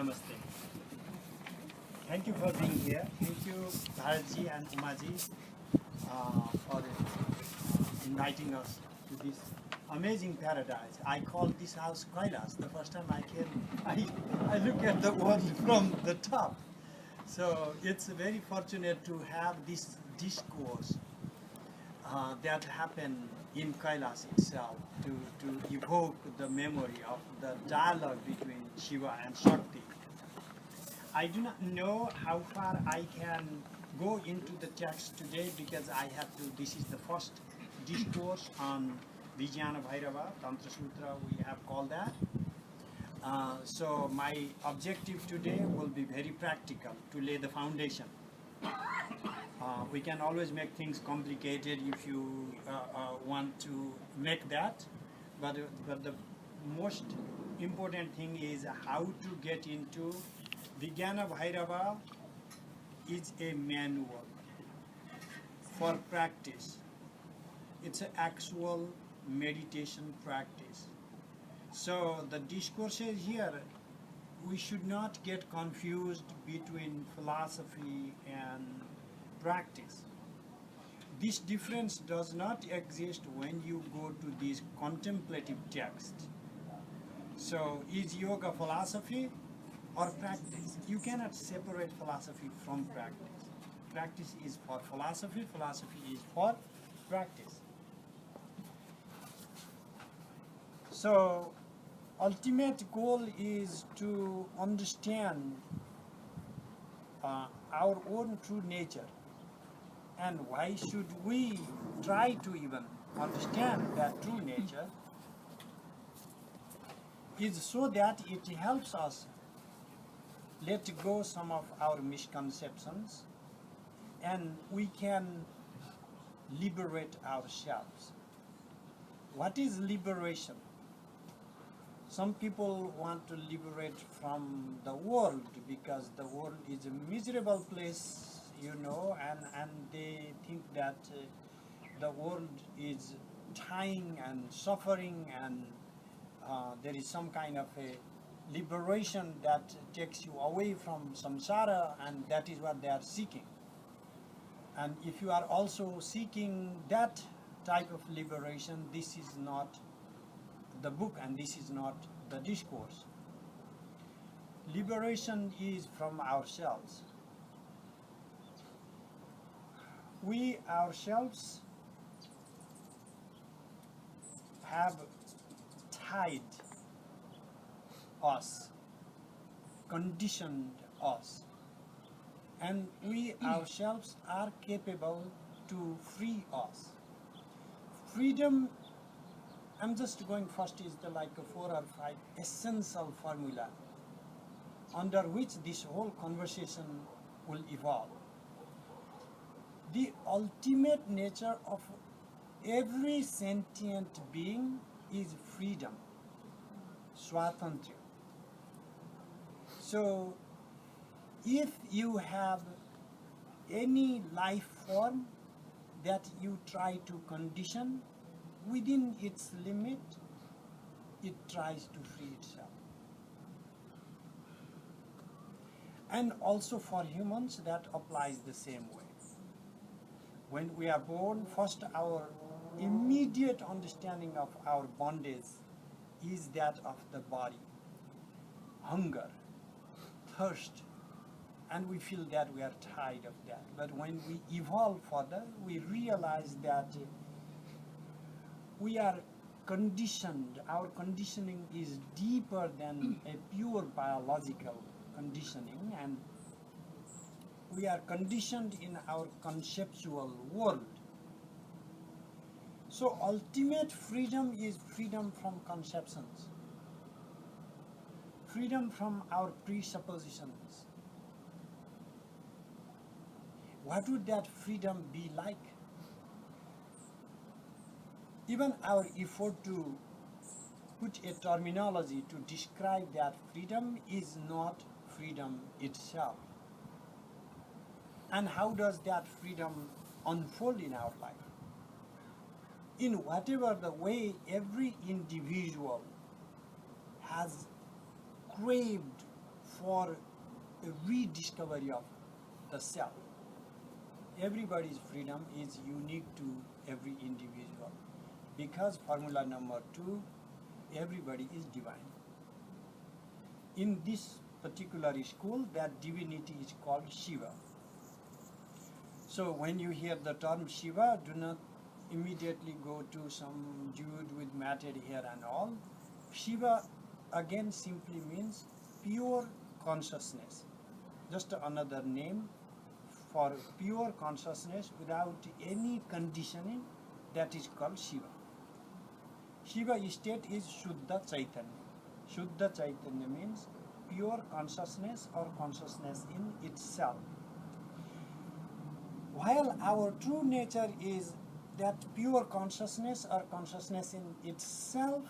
Namaste. Thank you for being here. Thank you, Bharatji and Umaji, for inviting us to this amazing paradise. I call this house Kailas. The first time I came, I look at the world from the top. So it's very fortunate to have this discourse that happened in Kailas itself to evoke the memory of the dialogue between Shiva and Shakti. I do not know how far I can go into the text today because I have to, this is the first discourse on Vijnana Bhairava, Tantra Sutra we have called that. So my objective today will be very practical, to lay the foundation. We can always make things complicated if you want to make that, but the most important thing is how to get into Vijnana Bhairava is a manual for practice. It's an actual meditation practice. So the discourses here, we should not get confused between philosophy and practice. This difference does not exist when you go to these contemplative texts. So is yoga philosophy or practice? You cannot separate philosophy from practice. Practice is for philosophy, philosophy is for practice. So ultimate goal is to understand our own true nature. And why should we try to even understand that true nature? Is so that it helps us let go some of our misconceptions and we can liberate ourselves. What is liberation? Some people want to liberate from the world because the world is a miserable place, you know, and they think that the world is dying and suffering, and there is some kind of a liberation that takes you away from samsara, and that is what they are seeking. And if you are also seeking that type of liberation, this is not the book and this is not the discourse. Liberation is from ourselves. We ourselves have tied us, conditioned us, and we ourselves are capable to free us. Freedom, I'm just going first, is the like a 4 or 5 essential formula under which this whole conversation will evolve. The ultimate nature of every sentient being is freedom, swatantra. So if you have any life form that you try to condition, within its limit, it tries to free itself. And also for humans, that applies the same way. When we are born, first our immediate understanding of our bondage is that of the body. Hunger, thirst, and we feel that we are tired of that. But when we evolve further, we realize that we are conditioned. Our conditioning is deeper than a pure biological conditioning, and we are conditioned in our conceptual world. So ultimate freedom is freedom from conceptions, freedom from our presuppositions. What would that freedom be like? Even our effort to put a terminology to describe that freedom is not freedom itself. And how does that freedom unfold in our life? In whatever the way every individual has craved for a rediscovery of the self. Everybody's freedom is unique to every individual, because formula number 2, everybody is divine. In this particular school, that divinity is called Shiva. So when you hear the term Shiva, do not immediately go to some dude with matted hair and all. Shiva again simply means pure consciousness, just another name for pure consciousness without any conditioning. That is called Shiva. Shiva state is Shuddha Chaitanya. Shuddha Chaitanya means pure consciousness or consciousness in itself. While our true nature is that pure consciousness or consciousness in itself,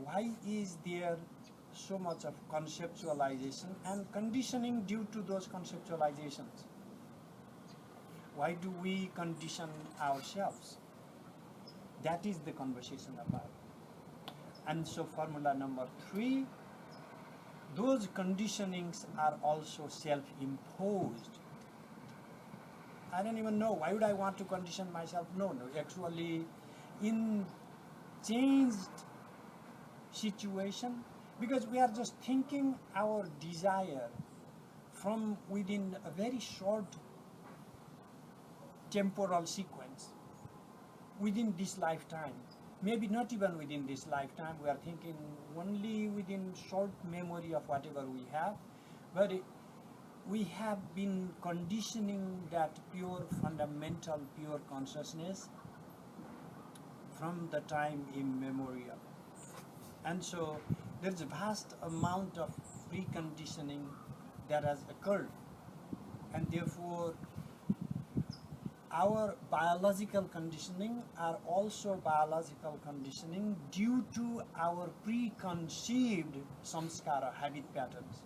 why is there so much of conceptualization and conditioning due to those conceptualizations? Why do we condition ourselves? That is the conversation about. And so formula number 3, those conditionings are also self-imposed. I don't even know, why would I want to condition myself? No, actually in changed situation, because we are just thinking our desire from within a very short temporal sequence, within this lifetime. Maybe not even within this lifetime, we are thinking only within short memory of whatever we have, but we have been conditioning that pure, fundamental, pure consciousness from the time immemorial. And so there's a vast amount of preconditioning that has occurred, and therefore our biological conditioning are also biological conditioning due to our preconceived samskara, habit patterns.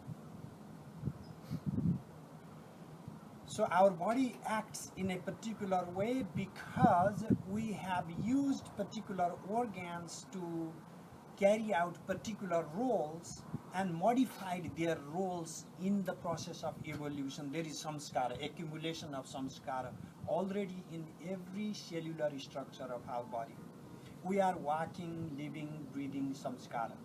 So our body acts in a particular way because we have used particular organs to carry out particular roles and modified their roles in the process of evolution. There is samskara, accumulation of samskara already in every cellular structure of our body. We are walking, living, breathing samskara.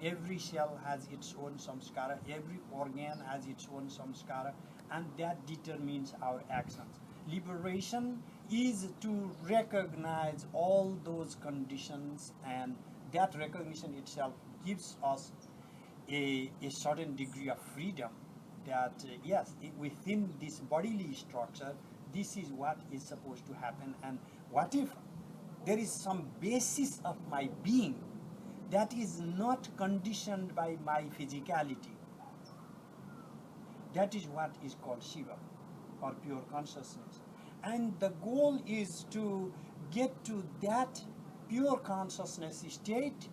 Every cell has its own samskara, every organ has its own samskara, and that determines our actions. Liberation is to recognize all those conditions, and that recognition itself gives us a certain degree of freedom that, yes, within this bodily structure, this is what is supposed to happen. And what if there is some basis of my being that is not conditioned by my physicality? That is what is called Shiva, or pure consciousness. And the goal is to get to that pure consciousness state,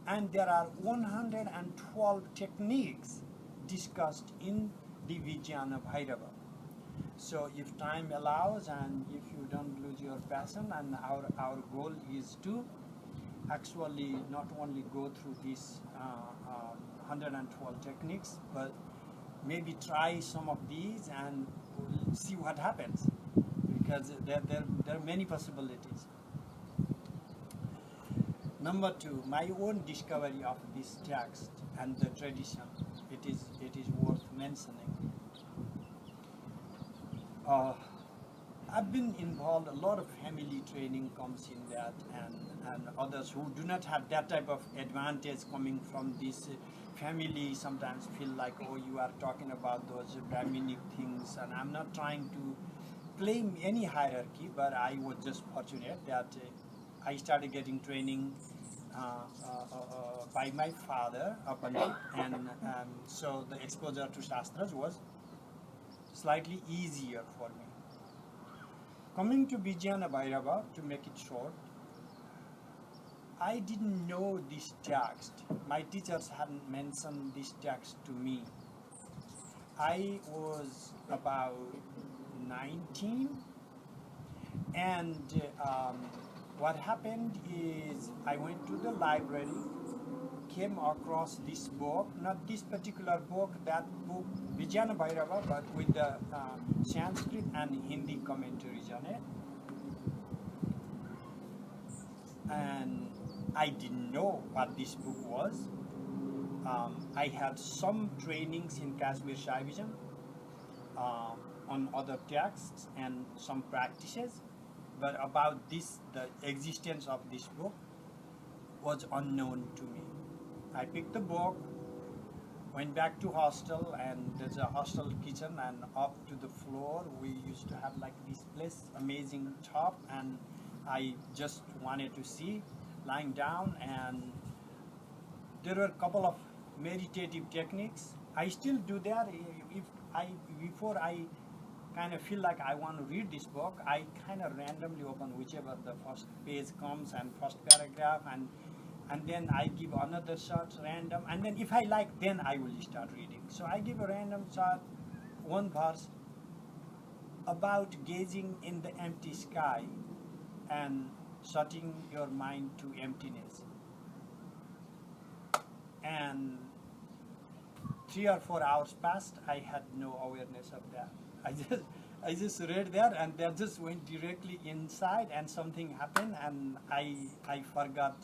and there are 112 techniques discussed in the Vijnana Bhairava. So if time allows and if you don't lose your passion, and our goal is to actually not only go through these 112 techniques, but maybe try some of these and see what happens, because there are many possibilities. Number 2, my own discovery of this text and the tradition, it is worth mentioning. I've been involved, a lot of family training comes in that, and others who do not have that type of advantage coming from this family sometimes feel like, oh, you are talking about those Brahminic things, and I'm not trying to claim any hierarchy, but I was just fortunate that I started getting training by my father, a Pandit, and so the exposure to Shastras was slightly easier for me. Coming to Vijnana Bhairava, to make it short, I didn't know this text. My teachers hadn't mentioned this text to me. I was about 19, and what happened is I went to the library came across this book, not this particular book, that book, Vijnana Bhairava, but with the Sanskrit and Hindi commentaries on it. And I didn't know what this book was. I had some trainings in Kashmir Shavism on other texts and some practices, but about this, the existence of this book was unknown to me. I picked the book, went back to hostel, and there's a hostel kitchen, and up to the floor we used to have like this place, amazing top, and I just wanted to see, lying down, and there were a couple of meditative techniques. I still do that. Before I kind of feel like I want to read this book, I kind of randomly open whichever the first page comes and first paragraph, and then I give another shot random, and then if I like, then I will start reading. So I give a random shot, one verse about gazing in the empty sky and shutting your mind to emptiness. And 3 or 4 hours passed, I had no awareness of that. I just read that, and that just went directly inside, and something happened, and I forgot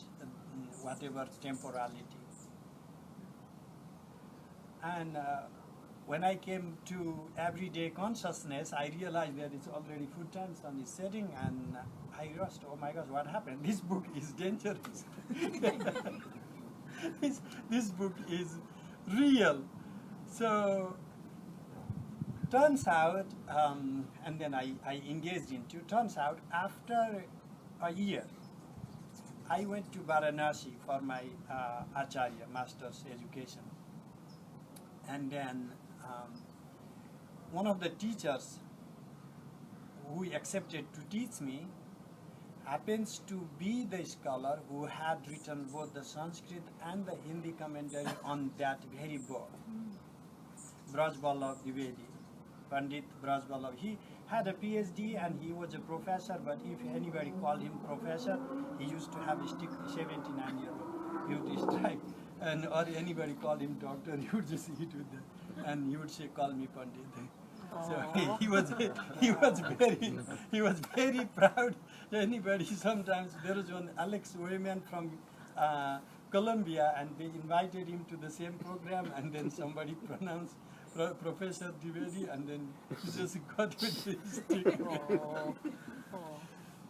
whatever temporality. And when I came to everyday consciousness, I realized that it's already food time, sun is setting, and I rushed. Oh my gosh, what happened? This book is dangerous. This book is real. So turns out, and then I engaged into, turns out after a year, I went to Varanasi for my Acharya, master's education. And then one of the teachers who accepted to teach me happens to be the scholar who had written both the Sanskrit and the Hindi commentary on that very book. Brajvallabh Dwivedi, Pandit Brajvallabh. He had a PhD and he was a professor, but if anybody called him professor, he used to have a stick, 79-year-old. He would strike, and or anybody called him doctor, he would just hit with that, and he would say, "Call me Pandit." So he was very proud. Anybody, sometimes there was one Alex Wayman from Colombia, and they invited him to the same program, and then somebody pronounced Professor Dwivedi, and then he just got with his stick.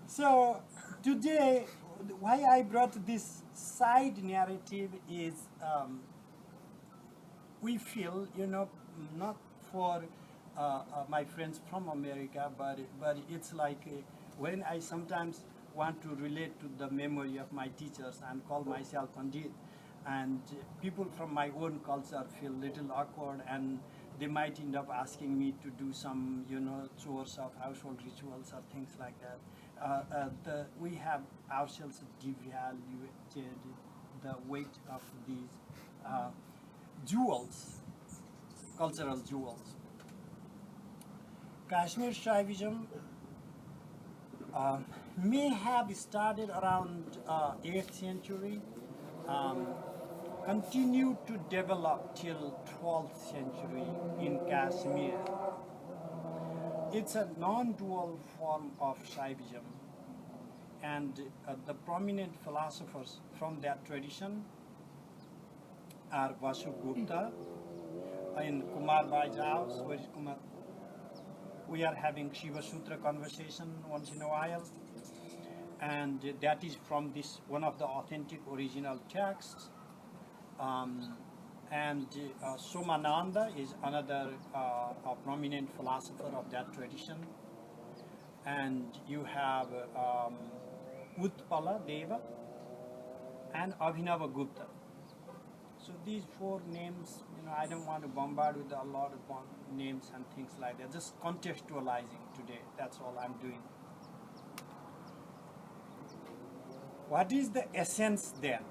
So today, why I brought this side narrative is we feel, not for my friends from America, but it's like when I sometimes want to relate to the memory of my teachers and call myself Pandit, and people from my own culture feel little awkward, and they might end up asking me to do some, chores of household rituals or things like that. We have ourselves devaluated the weight of these jewels, cultural jewels. Kashmir Shaivism may have started around 8th century, continued to develop till 12th century in Kashmir. It's a non-dual form of Shaivism, and the prominent philosophers from that tradition are Vasu Gupta in Kumar Bhai's house. Where is Kumar? We are having Shiva Sutra conversation once in a while, and that is from this one of the authentic original texts. And Somananda is another a prominent philosopher of that tradition. And you have Utpala Deva and Abhinava Gupta. So these 4 names, I don't want to bombard with a lot of names and things like that. Just contextualizing today, that's all I'm doing. What is the essence then?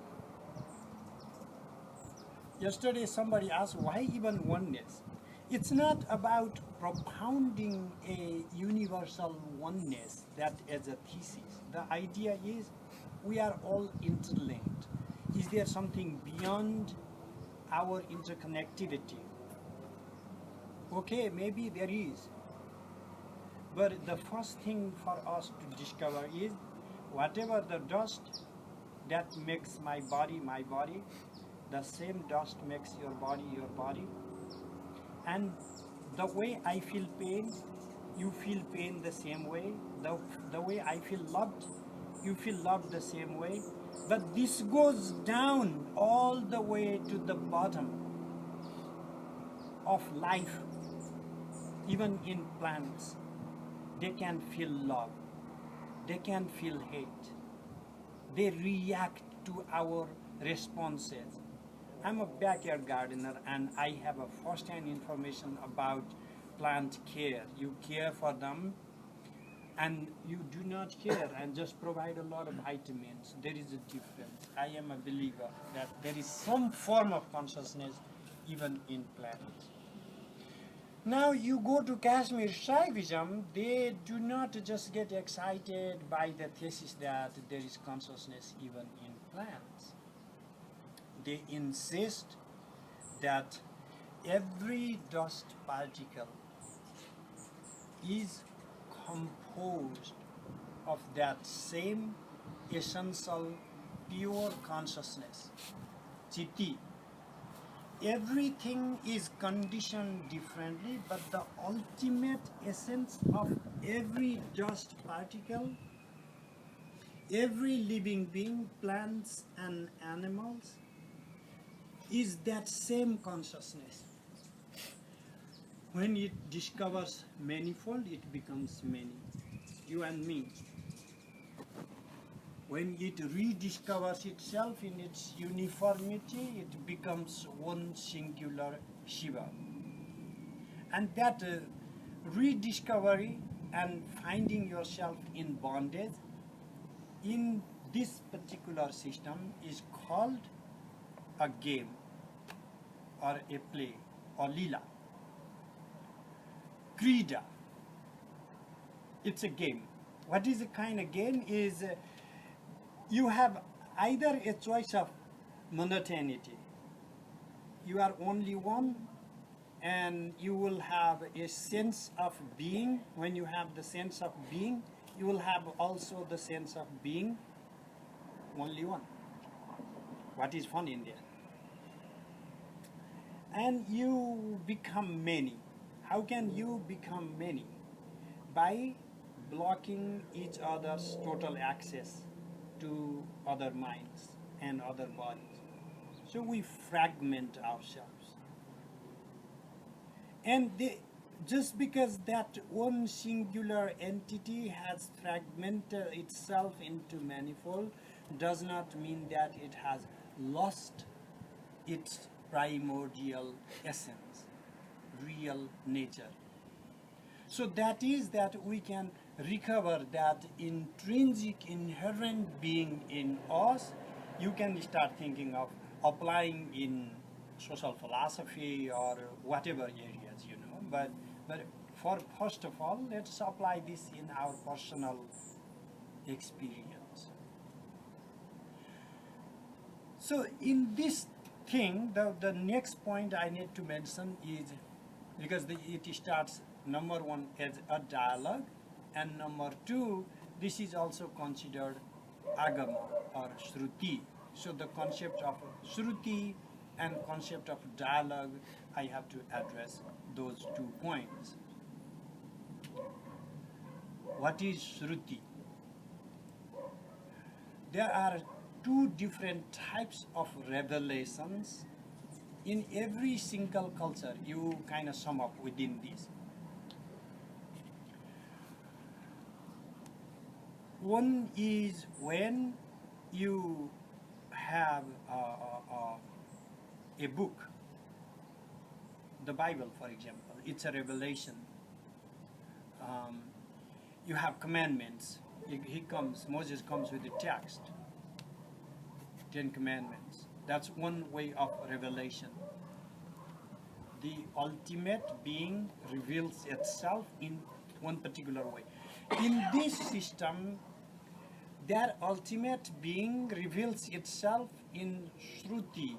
Yesterday somebody asked, why even oneness? It's not about propounding a universal oneness that as a thesis. The idea is we are all interlinked. Is there something beyond our interconnectivity? Okay, maybe there is. But the first thing for us to discover is whatever the dust that makes my body, the same dust makes your body. And the way I feel pain, you feel pain the same way. The way I feel loved, you feel loved the same way. But this goes down all the way to the bottom of life. Even in plants, they can feel love, they can feel hate, they react to our responses. I'm a backyard gardener and I have a first-hand information about plant care. You care for them and you do not care and just provide a lot of vitamins. There is a difference. I am a believer that there is some form of consciousness even in plants. Now you go to Kashmir Shaivism, they do not just get excited by the thesis that there is consciousness even in plants. They insist that every dust particle is composed of that same essential pure consciousness, Chitti. Everything is conditioned differently, but the ultimate essence of every dust particle, every living being, plants and animals, is that same consciousness. When it discovers manifold, it becomes many, you and me. When it rediscovers itself in its uniformity, it becomes one singular Shiva. And that rediscovery and finding yourself in bondage in this particular system is called a game or a play or lila. Krida. It's a game. What is the kind of game is you have either a choice of monotonity. You are only one and you will have a sense of being. When you have the sense of being, you will have also the sense of being only one. What is fun in there? And you become many. How can you become many? By blocking each other's total access to other minds and other bodies. So we fragment ourselves. And just because that one singular entity has fragmented itself into manifold does not mean that it has lost its primordial essence, real nature. So that is that we can recover that intrinsic, inherent being in us. You can start thinking of applying in social philosophy or whatever areas, you know. But for first of all, let's apply this in our personal experience. So in this thing, the next point I need to mention is, because it starts, number one, as a dialogue, and number two, this is also considered agama or shruti. So the concept of shruti and concept of dialogue, I have to address those 2 points. What is shruti? There are 2 different types of revelations in every single culture. You kind of sum up within this. One is when you have a book, the Bible, for example. It's a revelation. You have commandments. Moses comes with a text, 10 commandments. That's one way of revelation. The ultimate being reveals itself in one particular way. In this system, that ultimate being reveals itself in Shruti.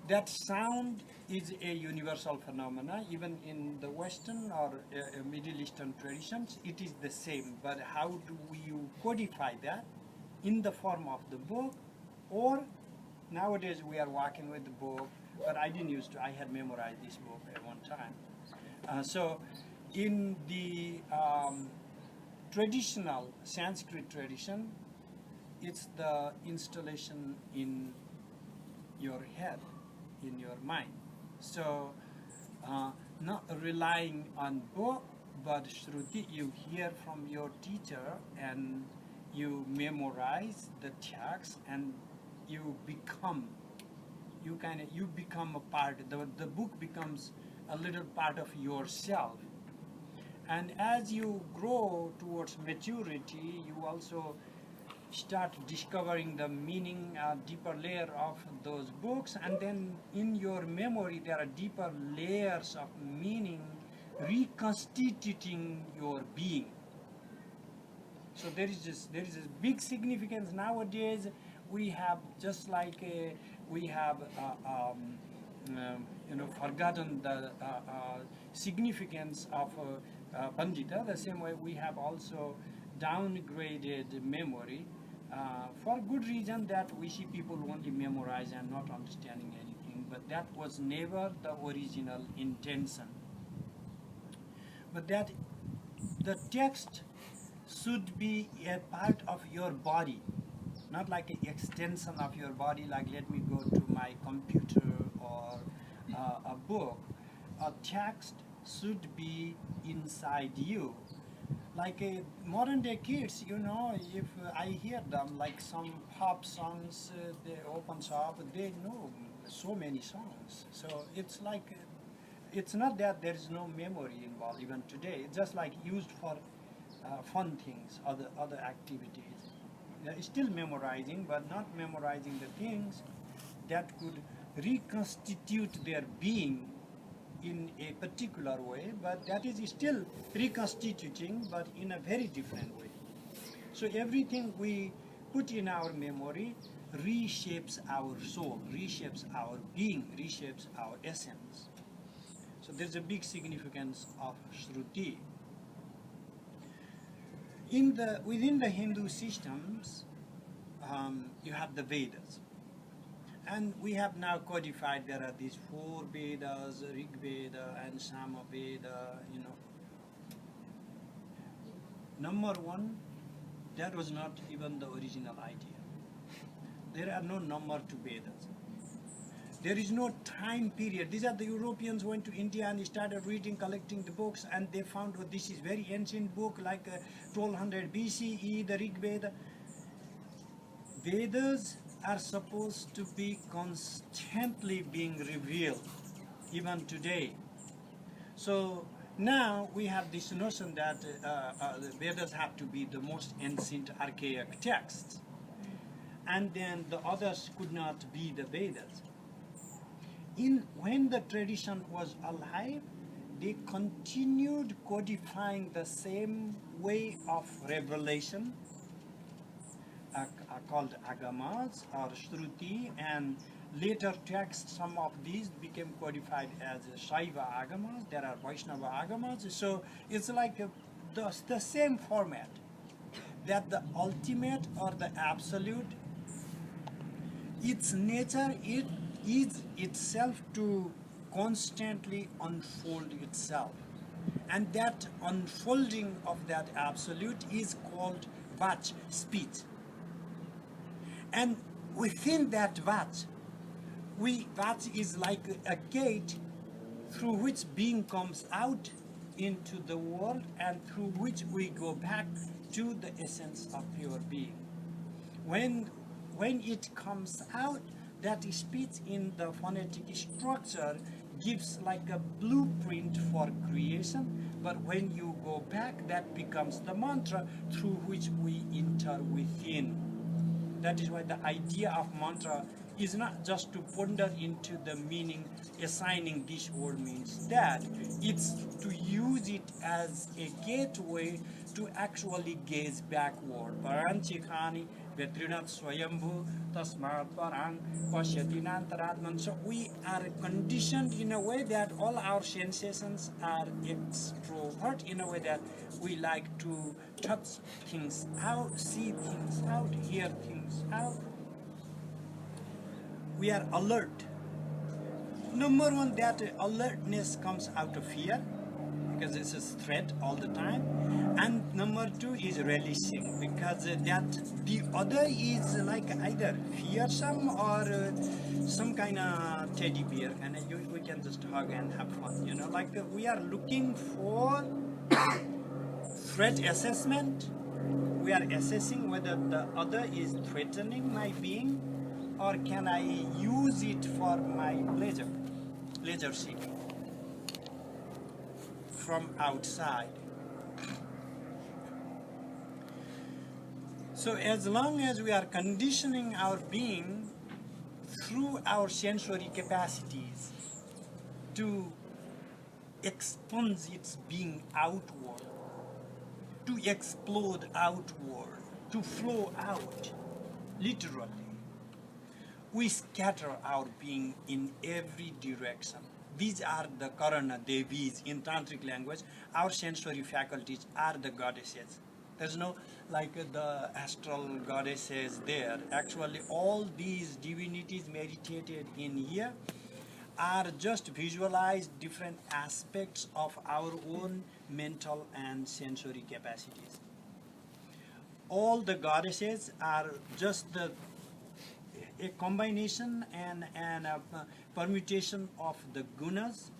That sound is a universal phenomena, even in the Western or Middle Eastern traditions, it is the same. But how do you codify that in the form of the book? Or nowadays we are working with the book, but I didn't used to, I had memorized this book at one time. So in the traditional Sanskrit tradition, it's the installation in your head, in your mind. So not relying on book, but Shruti, you hear from your teacher and you memorize the text and you become a part, the book becomes a little part of yourself. And as you grow towards maturity, you also start discovering the meaning, deeper layer of those books, and then in your memory there are deeper layers of meaning reconstituting your being. So there is this big significance nowadays. We have just like we have forgotten the significance of Pandita. The same way we have also downgraded memory for good reason that we see people only memorize and not understanding anything. But that was never the original intention. But that the text should be a part of your body, not like an extension of your body, like let me go to my computer or a book. A text should be inside you. Like modern day kids, if I hear them, like some pop songs, they open up, they know so many songs. So it's like, it's not that there is no memory involved even today. It's just like used for fun things, other activities. They're still memorizing, but not memorizing the things that could reconstitute their being in a particular way, but that is still reconstituting, but in a very different way. So everything we put in our memory reshapes our soul, reshapes our being, reshapes our essence. So there's a big significance of Shruti. Within the Hindu systems, you have the Vedas. And we have now codified, there are these 4 Vedas, Rig Veda and Sama Veda, Number one, that was not even the original idea. There are no number to Vedas. There is no time period. These are the Europeans went to India and started reading, collecting the books, and they found this is very ancient book, like 1200 BCE, the Rig Veda. Vedas are supposed to be constantly being revealed, even today. So now we have this notion that the Vedas have to be the most ancient archaic texts, and then the others could not be the Vedas. When the tradition was alive, they continued codifying the same way of revelation, called agamas or shruti, and later texts, some of these became codified as Shaiva agamas. There are Vaishnava agamas. So it's like the same format, that the ultimate or the absolute, its nature, it is itself to constantly unfold itself. And that unfolding of that absolute is called vach, speech. And within that vach is like a gate through which being comes out into the world and through which we go back to the essence of pure being. When it comes out, that speech in the phonetic structure gives like a blueprint for creation, but when you go back, that becomes the mantra through which we enter within. That is why the idea of mantra is not just to ponder into the meaning, assigning this word means that. It's to use it as a gateway to actually gaze backward. Paranchikhani vetrinat swayambhu tasmat parang pashyati nantaratman. So we are conditioned in a way that all our sensations are extrovert, in a way that we like to touch things out, see things out, hear things out. We are alert. Number one, that alertness comes out of fear, because it's a threat all the time. And number two is releasing, because that the other is like either fearsome or some kind of teddy bear, and we can just hug and have fun, you know, like we are looking for threat assessment. We are assessing whether the other is threatening my being, or can I use it for my pleasure seeking from outside. So as long as we are conditioning our being through our sensory capacities to expunge its being outward, to explode outward, to flow out, literally, we scatter our being in every direction. These are the Karana Devis in Tantric language. Our sensory faculties are the goddesses. There's no like the astral goddesses there. Actually, all these divinities meditated in here are just visualized different aspects of our own mental and sensory capacities. All the goddesses are just a combination and a permutation of the gunas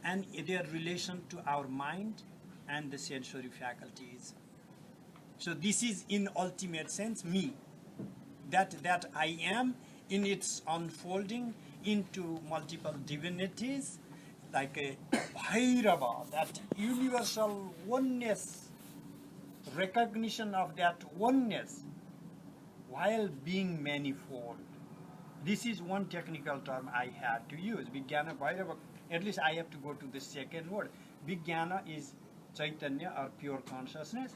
and their relation to our mind and the sensory faculties. So this is in ultimate sense me, that I am in its unfolding into multiple divinities, like a Bhairava, that universal oneness, recognition of that oneness while being manifold. This is one technical term I had to use. Vijnana, Bhairava, at least I have to go to the second word. Vijnana is Chaitanya or pure consciousness.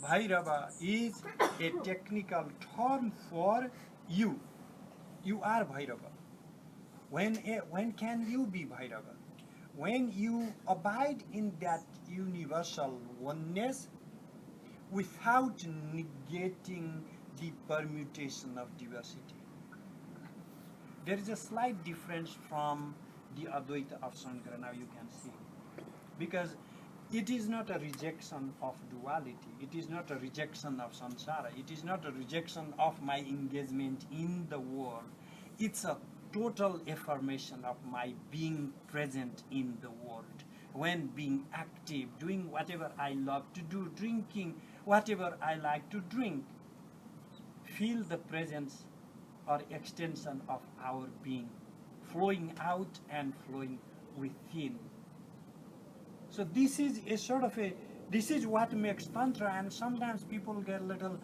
Bhairava is a technical term for you. You are Bhairava. When can you be Bhairava? When you abide in that universal oneness without negating the permutation of diversity. There is a slight difference from the Advaita of Sankara, now you can see. Because it is not a rejection of duality, it is not a rejection of samsara, it is not a rejection of my engagement in the world. It's a total affirmation of my being present in the world. When being active, doing whatever I love to do, drinking whatever I like to drink, feel the presence or extension of our being, flowing out and flowing within. So this is a sort of this is what makes Tantra, and sometimes people get a little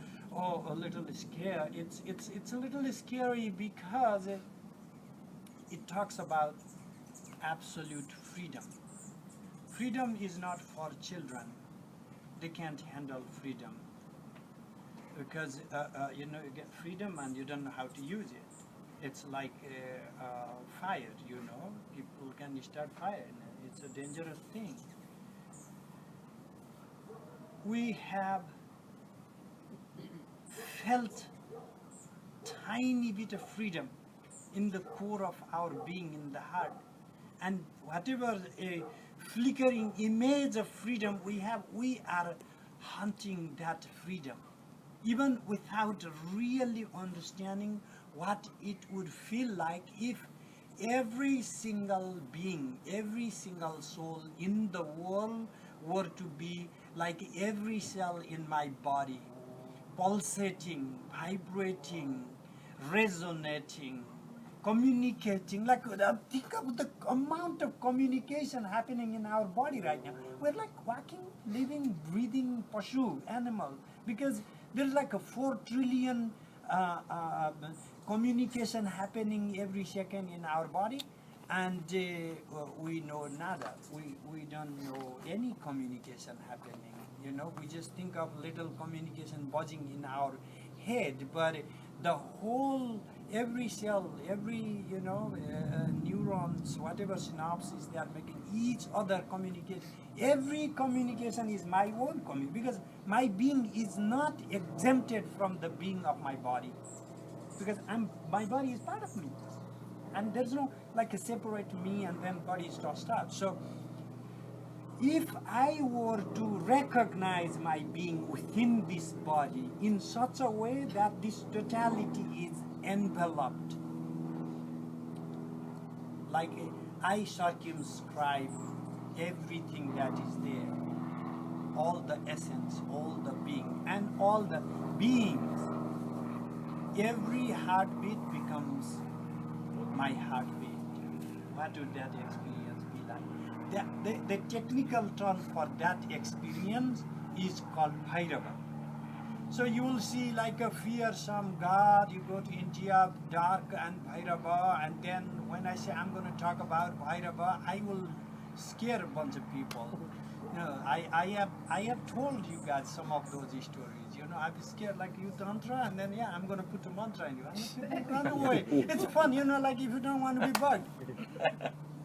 scared. It's a little scary because it talks about absolute freedom. Freedom is not for children. They can't handle freedom. Because you get freedom and you don't know how to use it. It's like fire, you know. People can start fire. It's a dangerous thing. We have felt tiny bit of freedom in the core of our being, in the heart, and whatever a flickering image of freedom we have, we are hunting that freedom, even without really understanding what it would feel like if every single being, every single soul in the world were to be like every cell in my body, pulsating, vibrating, resonating, communicating. Like, think of the amount of communication happening in our body right now. We're like walking, living, breathing Pashu, animal, because there's like a 4 trillion communication happening every second in our body, and we know nada. We don't know any communication happening You know, we just think of little communication buzzing in our head, but the whole, every cell, every, you know, neurons, whatever synapses they are making, each other communicate. Every communication is my own communication, because my being is not exempted from the being of my body, because my body is part of me, and there's no like a separate me and then body starts. So if I were to recognize my being within this body in such a way that this totality is enveloped, like I circumscribe everything that is there, all the essence, all the being, and all the beings, every heartbeat becomes my heartbeat. What would that experience be like? The technical term for that experience is called Bhairava. So you will see like a fearsome god, you go to India, dark and Bhairava, and then when I say I'm going to talk about Bhairava, I will scare a bunch of people. You know, I have told you guys some of those stories. You know, I'm scared like you Tantra, and then yeah, I'm going to put a mantra in you. And people run away. It's fun, you know, like if you don't want to be bugged.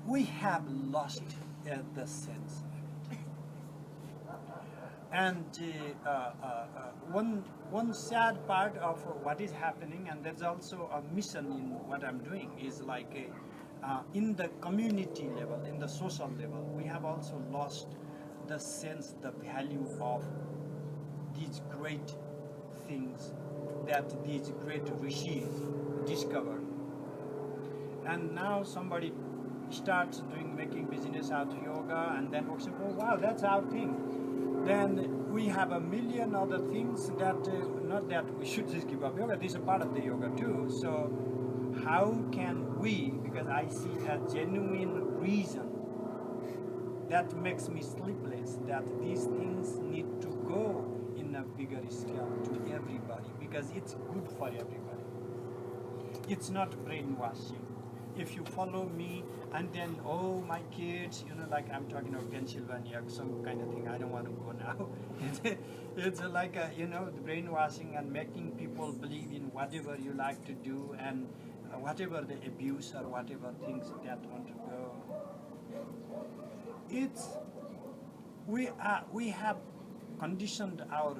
We have lost the sense of it. And one sad part of what is happening, and there's also a mission in what I'm doing, is like in the community level, in the social level, we have also lost the sense, the value of these great things that these great rishis discovered. And now somebody starts making business out of yoga, and then works, oh wow, that's our thing. Then we have a million other things that, not that we should just give up yoga, this is a part of the yoga too. So how can we, because I see a genuine reason that makes me sleepless, that these things need to go in a bigger scale to everybody, because it's good for everybody. It's not brainwashing. If you follow me and then, oh, my kids, you know, like I'm talking of Pennsylvania, some kind of thing, I don't want to go now. It's like, you know, the brainwashing and making people believe in whatever you like to do, and whatever the abuse or whatever things that want to go. We have conditioned our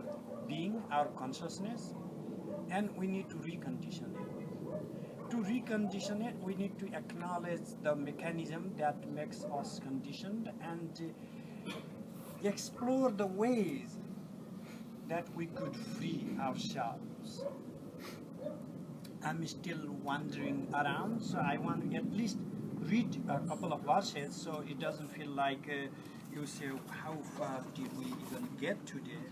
being, our consciousness, and we need to recondition it. To recondition it, we need to acknowledge the mechanism that makes us conditioned, and explore the ways that we could free ourselves. I'm still wandering around, so I want to at least read a couple of verses so it doesn't feel like you say, how far did we even get today?